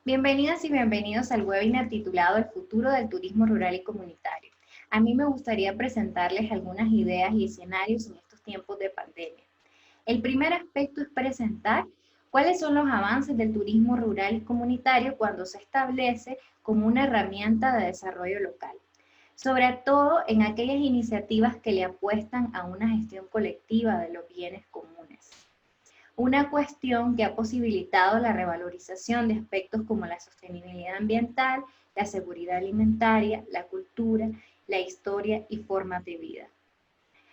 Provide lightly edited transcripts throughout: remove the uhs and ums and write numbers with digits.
Bienvenidas y bienvenidos al webinar titulado El futuro del turismo rural y comunitario. A mí me gustaría presentarles algunas ideas y escenarios en estos tiempos de pandemia. El primer aspecto es presentar cuáles son los avances del turismo rural y comunitario cuando se establece como una herramienta de desarrollo local, sobre todo en aquellas iniciativas que le apuestan a una gestión colectiva de los bienes comunes. Una cuestión que ha posibilitado la revalorización de aspectos como la sostenibilidad ambiental, la seguridad alimentaria, la cultura, la historia y formas de vida.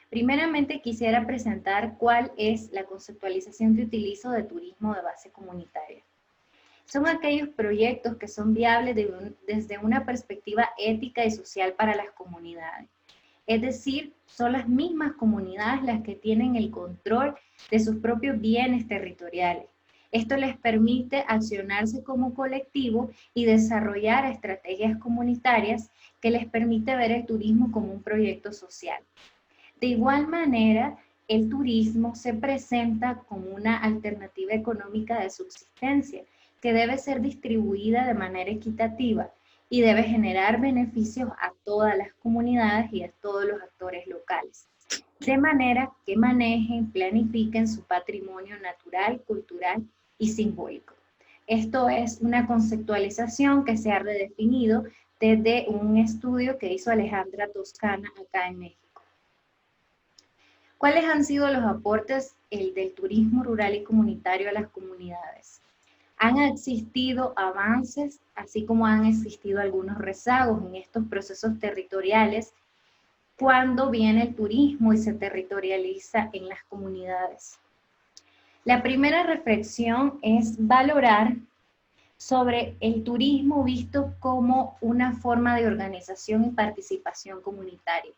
Primeramente quisiera presentar cuál es la conceptualización que utilizo de turismo de base comunitaria. Son aquellos proyectos que son viables desde una perspectiva ética y social para las comunidades. Es decir, son las mismas comunidades las que tienen el control de sus propios bienes territoriales. Esto les permite accionarse como colectivo y desarrollar estrategias comunitarias que les permite ver el turismo como un proyecto social. De igual manera, el turismo se presenta como una alternativa económica de subsistencia que debe ser distribuida de manera equitativa y debe generar beneficios a todas las comunidades y a todos los actores locales, de manera que manejen, planifiquen su patrimonio natural, cultural y simbólico. Esto es una conceptualización que se ha redefinido desde un estudio que hizo Alejandra Toscana acá en México. ¿Cuáles han sido los aportes del turismo rural y comunitario a las comunidades? Han existido avances, así como han existido algunos rezagos en estos procesos territoriales cuando viene el turismo y se territorializa en las comunidades. La primera reflexión es valorar sobre el turismo visto como una forma de organización y participación comunitaria.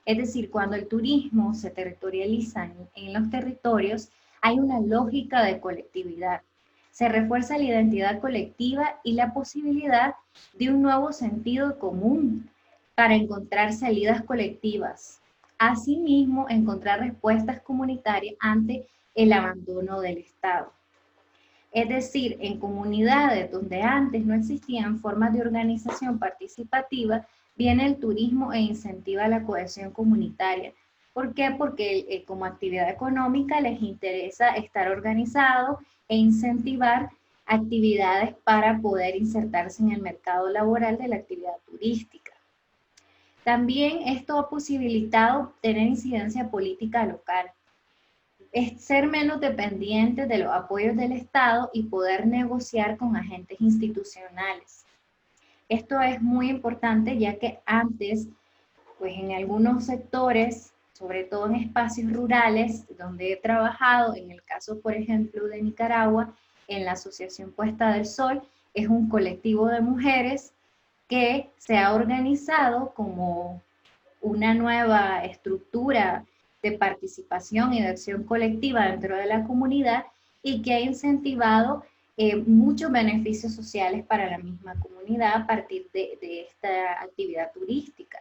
Es decir, cuando el turismo se territorializa en los territorios, hay una lógica de colectividad. Se refuerza la identidad colectiva y la posibilidad de un nuevo sentido común para encontrar salidas colectivas. Asimismo, encontrar respuestas comunitarias ante el abandono del Estado. Es decir, en comunidades donde antes no existían formas de organización participativa, viene el turismo e incentiva la cohesión comunitaria. ¿Por qué? Porque como actividad económica les interesa estar organizados e incentivar actividades para poder insertarse en el mercado laboral de la actividad turística. También esto ha posibilitado tener incidencia política local. Es ser menos dependientes de los apoyos del Estado y poder negociar con agentes institucionales. Esto es muy importante ya que antes, pues en algunos sectores, sobre todo en espacios rurales, donde he trabajado, en el caso, por ejemplo, de Nicaragua, en la Asociación Puesta del Sol, es un colectivo de mujeres que se ha organizado como una nueva estructura de participación y de acción colectiva dentro de la comunidad y que ha incentivado muchos beneficios sociales para la misma comunidad a partir de esta actividad turística,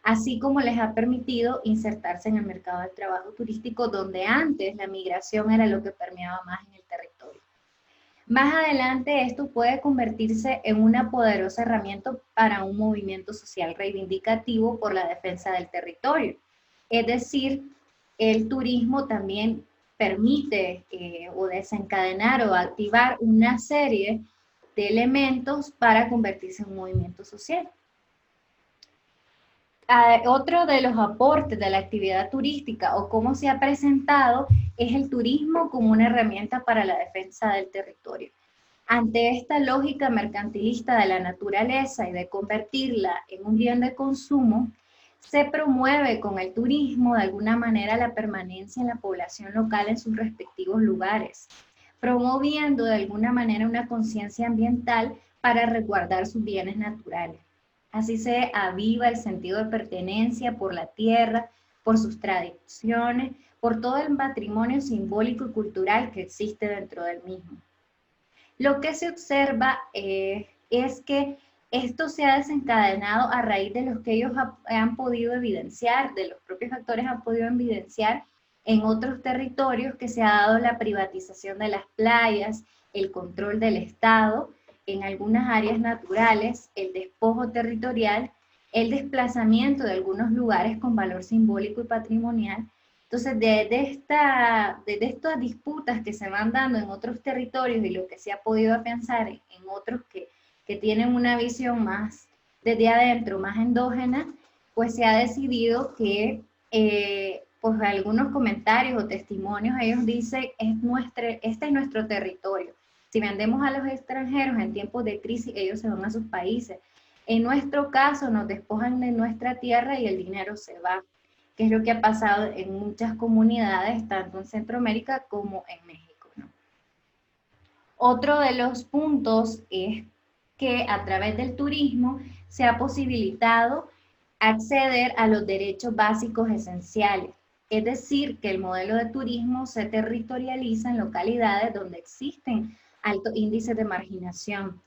así como les ha permitido insertarse en el mercado del trabajo turístico, donde antes la migración era lo que permeaba más en el territorio. Más adelante esto puede convertirse en una poderosa herramienta para un movimiento social reivindicativo por la defensa del territorio. Es decir, el turismo también permite o desencadenar o activar una serie de elementos para convertirse en un movimiento social. Otro de los aportes de la actividad turística o cómo se ha presentado es el turismo como una herramienta para la defensa del territorio. Ante esta lógica mercantilista de la naturaleza y de convertirla en un bien de consumo, se promueve con el turismo de alguna manera la permanencia en la población local en sus respectivos lugares, promoviendo de alguna manera una conciencia ambiental para resguardar sus bienes naturales. Así se aviva el sentido de pertenencia por la tierra, por sus tradiciones, por todo el patrimonio simbólico y cultural que existe dentro del mismo. Lo que se observa es que esto se ha desencadenado a raíz de los que ellos han podido evidenciar, de los propios actores han podido evidenciar en otros territorios que se ha dado la privatización de las playas, el control del Estado en algunas áreas naturales, el despojo territorial, el desplazamiento de algunos lugares con valor simbólico y patrimonial. Entonces, desde estas disputas que se van dando en otros territorios y lo que se ha podido afianzar en otros que tienen una visión más desde adentro, más endógena, pues se ha decidido que, pues algunos comentarios o testimonios, ellos dicen, este es nuestro territorio. Si vendemos a los extranjeros en tiempos de crisis, ellos se van a sus países. En nuestro caso, nos despojan de nuestra tierra y el dinero se va, que es lo que ha pasado en muchas comunidades, tanto en Centroamérica como en México, ¿no? Otro de los puntos es que a través del turismo se ha posibilitado acceder a los derechos básicos esenciales. Es decir, que el modelo de turismo se territorializa en localidades donde existen altos índices de marginación.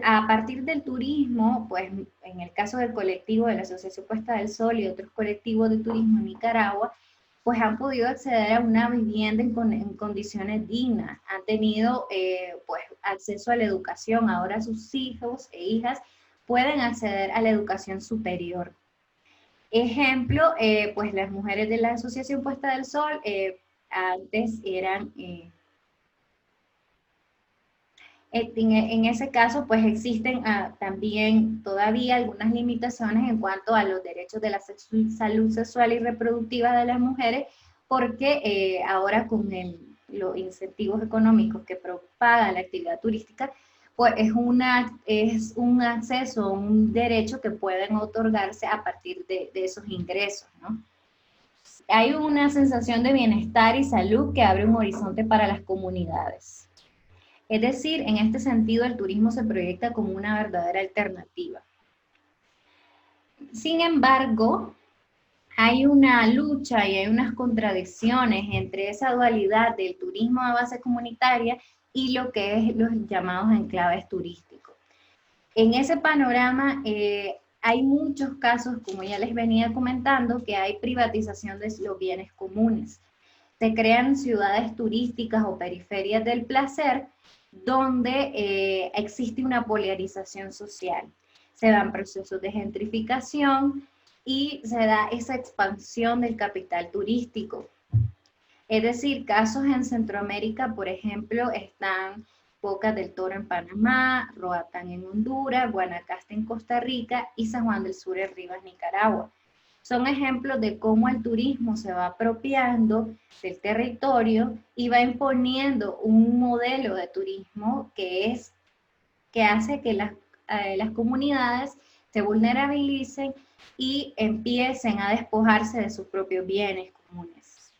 A partir del turismo, pues en el caso del colectivo de la Asociación Puesta del Sol y otros colectivos de turismo en Nicaragua, pues han podido acceder a una vivienda en condiciones dignas, han tenido pues acceso a la educación, ahora sus hijos e hijas pueden acceder a la educación superior. Ejemplo, pues las mujeres de la Asociación Puesta del Sol antes eran... en ese caso, pues existen también todavía algunas limitaciones en cuanto a los derechos de la salud sexual y reproductiva de las mujeres, porque ahora con los incentivos económicos que propaga la actividad turística, pues es un acceso, un derecho que pueden otorgarse a partir de esos ingresos, ¿no? Hay una sensación de bienestar y salud que abre un horizonte para las comunidades. Es decir, en este sentido el turismo se proyecta como una verdadera alternativa. Sin embargo, hay una lucha y hay unas contradicciones entre esa dualidad del turismo de base comunitaria y lo que es los llamados enclaves turísticos. En ese panorama hay muchos casos, como ya les venía comentando, que hay privatización de los bienes comunes. Se crean ciudades turísticas o periferias del placer, donde existe una polarización social. Se dan procesos de gentrificación y se da esa expansión del capital turístico. Es decir, casos en Centroamérica, por ejemplo, están Bocas del Toro en Panamá, Roatán en Honduras, Guanacaste en Costa Rica y San Juan del Sur en Rivas, Nicaragua. Son ejemplos de cómo el turismo se va apropiando del territorio y va imponiendo un modelo de turismo que hace que las comunidades se vulnerabilicen y empiecen a despojarse de sus propios bienes comunes.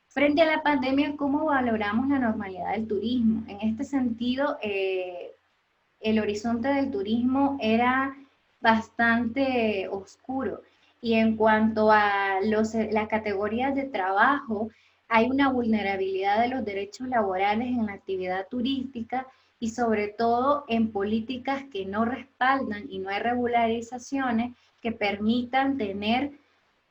Frente a la pandemia, ¿cómo valoramos la normalidad del turismo? En este sentido, el horizonte del turismo era bastante oscuro. Y en cuanto a las categorías de trabajo, hay una vulnerabilidad de los derechos laborales en la actividad turística y sobre todo en políticas que no respaldan y no hay regularizaciones que permitan tener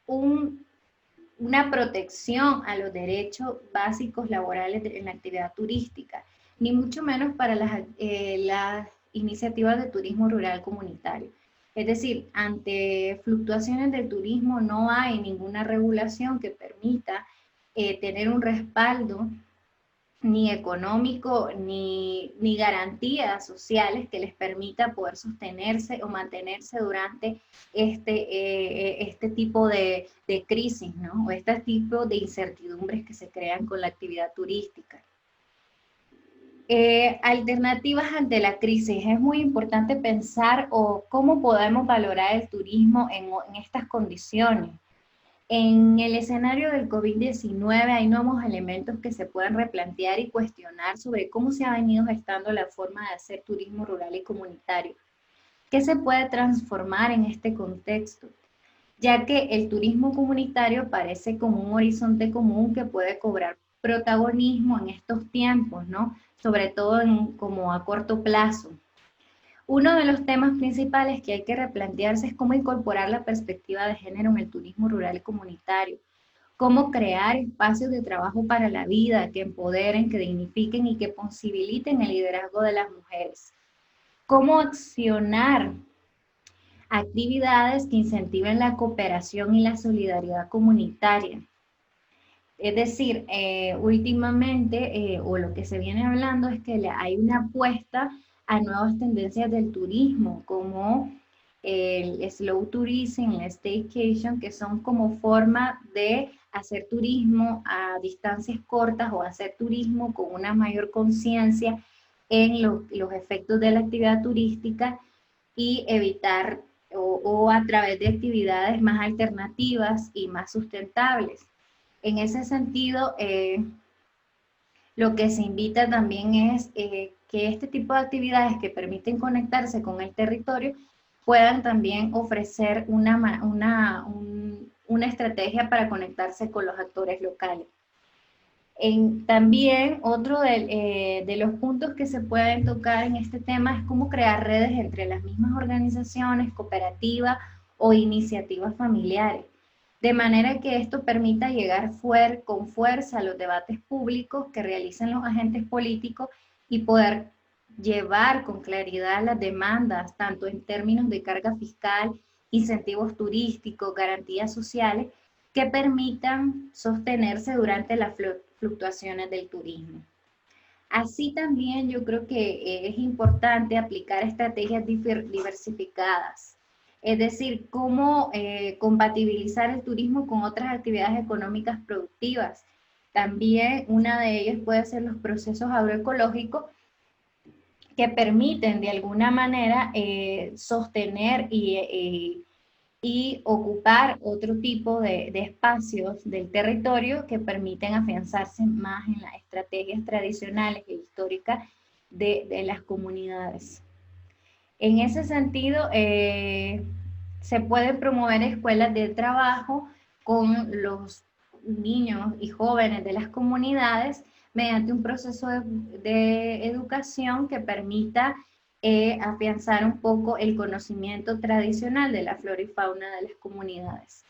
una protección a los derechos básicos laborales en la actividad turística, ni mucho menos para las iniciativas de turismo rural comunitario. Es decir, ante fluctuaciones del turismo no hay ninguna regulación que permita tener un respaldo ni económico ni garantías sociales que les permita poder sostenerse o mantenerse durante este tipo de crisis, ¿no? O este tipo de incertidumbres que se crean con la actividad turística. Alternativas ante la crisis. Es muy importante pensar cómo podemos valorar el turismo en estas condiciones. En el escenario del COVID-19 hay nuevos elementos que se pueden replantear y cuestionar sobre cómo se ha venido gestando la forma de hacer turismo rural y comunitario. ¿Qué se puede transformar en este contexto? Ya que el turismo comunitario parece como un horizonte común que puede cobrar protagonismo en estos tiempos, ¿no? Sobre todo como a corto plazo. Uno de los temas principales que hay que replantearse es cómo incorporar la perspectiva de género en el turismo rural y comunitario. cómo crear espacios de trabajo para la vida que empoderen, que dignifiquen y que posibiliten el liderazgo de las mujeres. Cómo accionar actividades que incentiven la cooperación y la solidaridad comunitaria. Es decir, últimamente, o lo que se viene hablando es que hay una apuesta a nuevas tendencias del turismo, como el slow tourism, el staycation, que son como forma de hacer turismo a distancias cortas o hacer turismo con una mayor conciencia en los efectos de la actividad turística y evitar o a través de actividades más alternativas y más sustentables. En ese sentido, lo que se invita también es que este tipo de actividades que permiten conectarse con el territorio puedan también ofrecer una estrategia para conectarse con los actores locales. También otro de los puntos que se pueden tocar en este tema es cómo crear redes entre las mismas organizaciones, cooperativas o iniciativas familiares, de manera que esto permita llegar con fuerza a los debates públicos que realizan los agentes políticos y poder llevar con claridad las demandas, tanto en términos de carga fiscal, incentivos turísticos, garantías sociales, que permitan sostenerse durante las fluctuaciones del turismo. Así también yo creo que es importante aplicar estrategias diversificadas, es decir, cómo compatibilizar el turismo con otras actividades económicas productivas. También una de ellas puede ser los procesos agroecológicos que permiten de alguna manera sostener y ocupar otro tipo de espacios del territorio que permiten afianzarse más en las estrategias tradicionales e históricas de las comunidades. En ese sentido, se pueden promover escuelas de trabajo con los niños y jóvenes de las comunidades mediante un proceso de educación que permita afianzar un poco el conocimiento tradicional de la flora y fauna de las comunidades.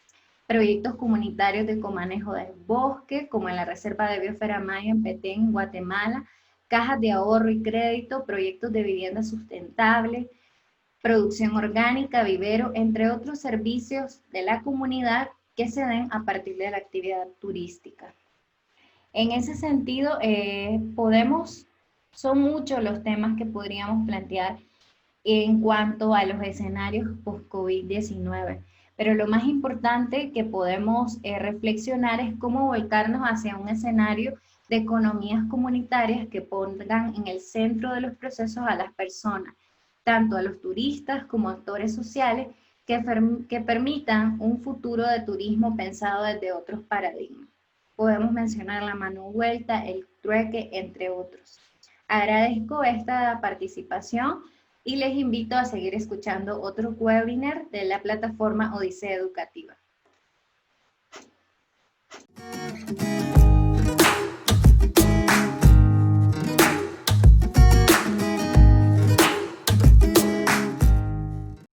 Proyectos comunitarios de comanejo del bosque, como en la Reserva de Biosfera Maya en Petén, Guatemala, cajas de ahorro y crédito, proyectos de vivienda sustentable, producción orgánica, vivero, entre otros servicios de la comunidad que se den a partir de la actividad turística. En ese sentido, son muchos los temas que podríamos plantear en cuanto a los escenarios post-COVID-19, pero lo más importante que podemos reflexionar es cómo volcarnos hacia un escenario de economías comunitarias que pongan en el centro de los procesos a las personas, tanto a los turistas como a actores sociales, que permitan un futuro de turismo pensado desde otros paradigmas. Podemos mencionar la mano vuelta, el trueque, entre otros. Agradezco esta participación y les invito a seguir escuchando otro webinar de la plataforma Odisea Educativa.